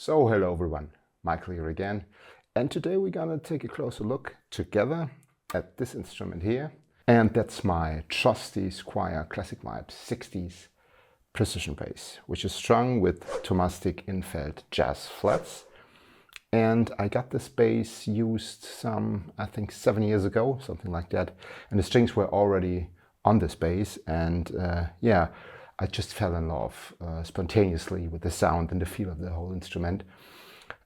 So hello everyone, Michael here again, and today we're gonna take a closer look together at this instrument here, and that's my trusty Squier Classic Vibes 60s precision bass, which is strung with Thomastik Infeld jazz flats. And I got this bass used some, I think 7 years ago, something like that, and the strings were already on this bass, and yeah, I just fell in love spontaneously with the sound and the feel of the whole instrument.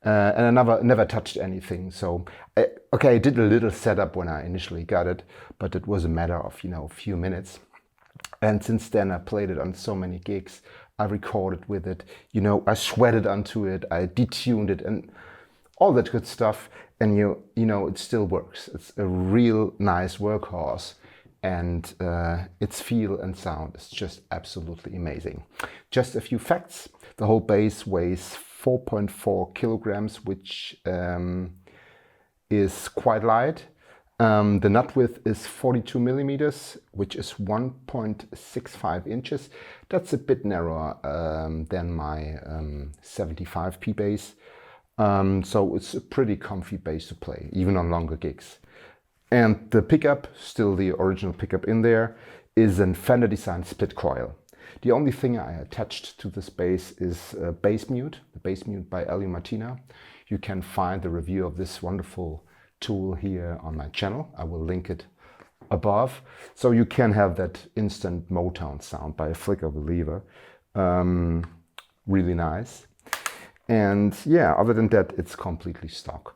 And I never touched anything. So, okay, I did a little setup when I initially got it, but it was a matter of, a few minutes. And since then I played it on so many gigs. I recorded with it, I sweated onto it, I detuned it and all that good stuff. And it still works. It's a real nice workhorse. And its feel and sound is just absolutely amazing. Just a few facts. The whole bass weighs 4.4 kilograms, which is quite light. The nut width is 42 millimeters, which is 1.65 inches. That's a bit narrower than my 75p bass. So it's a pretty comfy bass to play, even on longer gigs. And the pickup, still the original pickup in there, is an Fender design split coil. The only thing I attached to this bass is a bass mute, the bass mute by Elio Martina. You can find the review of this wonderful tool here on my channel. I will link it above. So you can have that instant Motown sound by a flick of a lever. Really nice. And yeah, other than that, it's completely stock.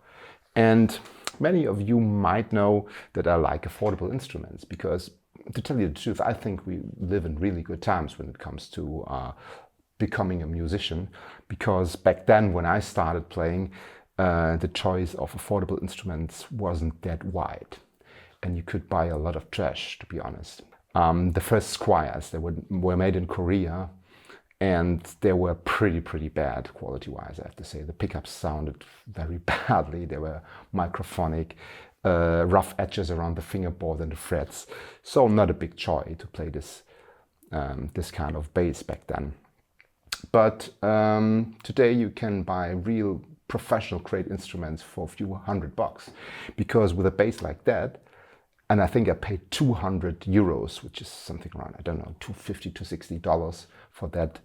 And many of you might know that I like affordable instruments because, to tell you the truth, I think we live in really good times when it comes to becoming a musician, because back then when I started playing, the choice of affordable instruments wasn't that wide and you could buy a lot of trash, to be honest. The first Squiers, they were made in Korea, and they were pretty bad quality-wise, I have to say. The pickups sounded very badly. They were microphonic, rough edges around the fingerboard and the frets. So not a big joy to play this kind of bass back then. But today you can buy real professional grade instruments for a few $100, because with a bass like that, and I think I paid 200 euros, which is something around, I don't know, $250 to $60 for that,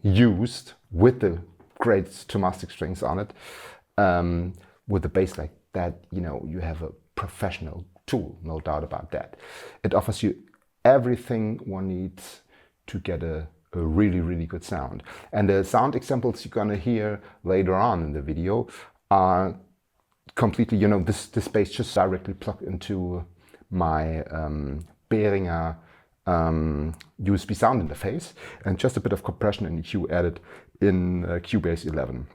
used with the great Thomastik strings on it. With a bass like that, you have a professional tool, no doubt about that. It offers you everything one needs to get a really good sound. And the sound examples you're gonna hear later on in the video are completely, this bass just directly plugged into my Behringer USB sound interface, and just a bit of compression and EQ added in Cubase 11.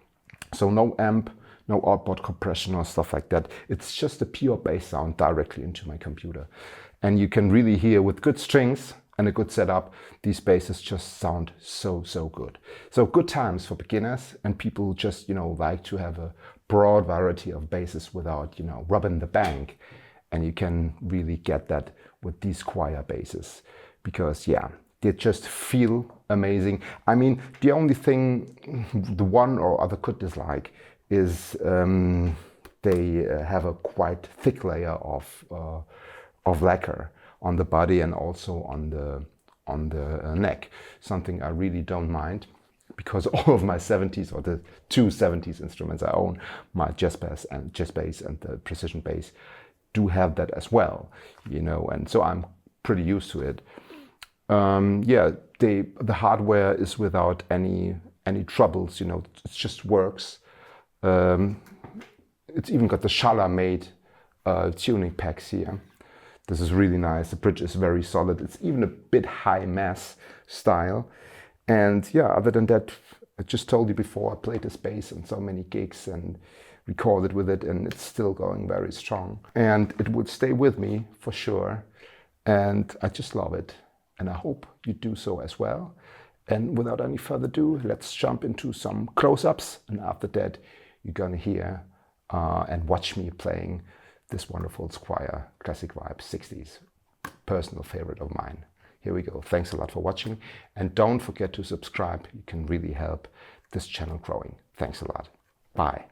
So no amp, no outboard compression or stuff like that. It's just a pure bass sound directly into my computer. And you can really hear, with good strings and a good setup, these basses just sound so good. So good times for beginners and people who just, like to have a broad variety of basses without, robbing the bank. And you can really get that with these Squier basses, because yeah, they just feel amazing. I mean, the only thing the one or other could dislike is they have a quite thick layer of lacquer on the body and also on the neck. Something I really don't mind, because all of my 70s, or the two 70s instruments I own, my jazz bass and the precision bass, do have that as well, and so I'm pretty used to it. Yeah, the hardware is without any troubles, it just works. It's even got the Schaller made tuning packs here. This is really nice. The bridge is very solid. It's even a bit high mass style. And yeah, other than that, I just told you before, I played this bass on so many gigs and recorded with it, and it's still going very strong. And it would stay with me for sure. And I just love it. And I hope you do so as well. And without any further ado, let's jump into some close-ups. And after that, you're gonna hear and watch me playing this wonderful Squier Classic Vibes 60s, personal favorite of mine. Here we go. Thanks a lot for watching, and don't forget to subscribe. You can really help this channel growing. Thanks. Thanks a lot. Bye.